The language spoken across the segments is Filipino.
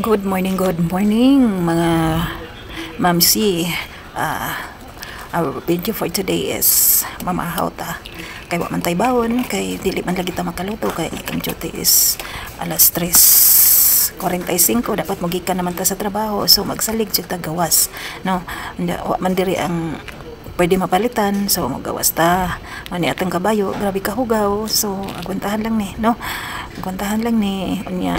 Good morning mga mamsi. Our video for today is mamahaw ta. Kay wa man tay bawon, kay dili man lagi ta makaluto, kay itong duty is alas 3:45 dapat mogikan naman ta sa trabaho, so magsalig jud ta gawas, no? Wa man diri ang pwede mapalitan, so magawas ta. Mani atong kabayo, grabe kahugaw, so agwantahan lang ni, no? Agwantahan lang ni unya.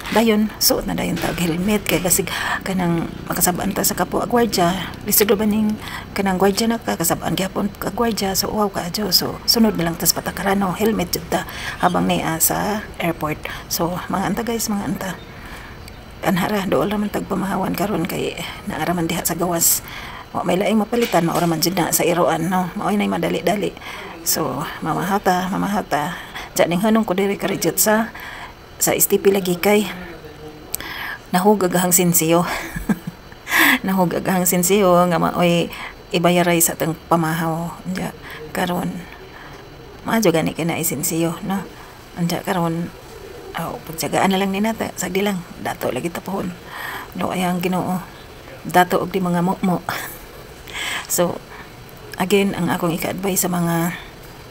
Dayon, suot na dayon tag helmet kay basig kanang makasabaan ta sa kapwa gwardiya. Lisod ba ning kanang gwardiya na kasabaan gyapon ka gwardiya, so wow ka adyo. So sunod na lang tas patakaran, no? Helmet jud ta habang niya sa airport. So mga anta guys, mga anta. Anhara dool ra man tag pamahawan karon kay naara man diha sa gawas. Wa may laing mapalitan, maora man jud na sa iroan, no? Maoy nay madali-dali. So mamahata. Diyan ning hanong ko diri ka sa STP lagi kay nahugagahang sinsiyo. Nahugagahang sinsiyo nga maoy ibayaray sa tang pamahaw. Anja karon maayo gani kay na sinsiyo, no? Anja karon pagtsagaan na lang ni nata, sagdi lang dato lagi tapon. No ayang Ginoo. Dato og di mga mo. So again, ang akong ika-advise sa mga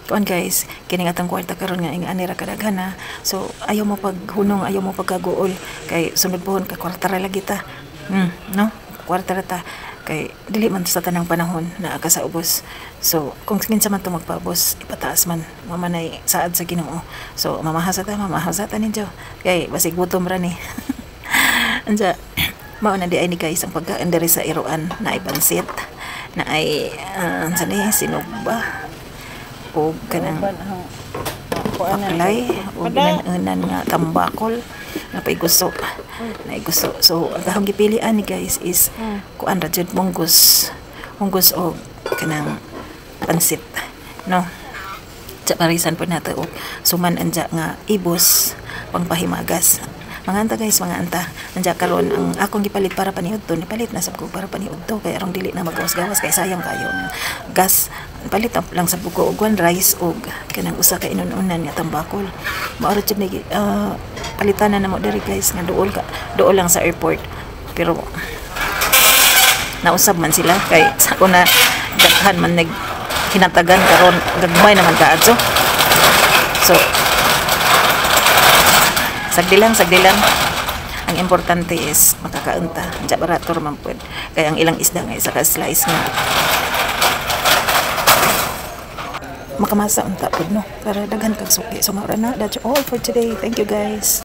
kuan guys, kining atang kwarta karon nga ing anira kadaghana, so ayaw mo paghunong, ayaw mo pagkaguol kay sunod pohon ka kwarta ra lagi ta, no? Kwarta ra ta kay dili man sa tanang panahon na aka sa ubos. So kung kinsa man to magpaubos, ipataas man mamanay saad sa Ginoo. So mamahasa ta ninyo kay basig gutom ra ni. Anja mao na di ay ni guys ang pagkaan diri sa iroan, na ay pansit, na ay sinugba o kanang paklay o ginanan nga tambakol na gusto. So ang gipilian ni guys is kuan ra jud munggos o kanang pansit, no? Sa parisan po nato og suman anja nga ibos pangpahimagas. Mga anta guys, mga anta, nandiya karon ang akong gipalit para paniudto, nipalit na sab ko para paniudto kay arong dili na magawas-gawas kay sayang kayo gas. Palit lang sa buko og one rice og kanang usa ka inununan nga tambakol. Maoro jud ni palitan na namo diri guys nga dool lang sa airport. Pero nausab man sila kay sa una daghan man hinatagan karon gagmay naman kaadto. So sagdi lang. Ang importante is makakaunta. Diya barato man pud. Kaya ang ilang isda nga isa ka slice nga makamasa unta pud, no? Para daghan kag suki. So mao ra na. That's all for today. Thank you guys.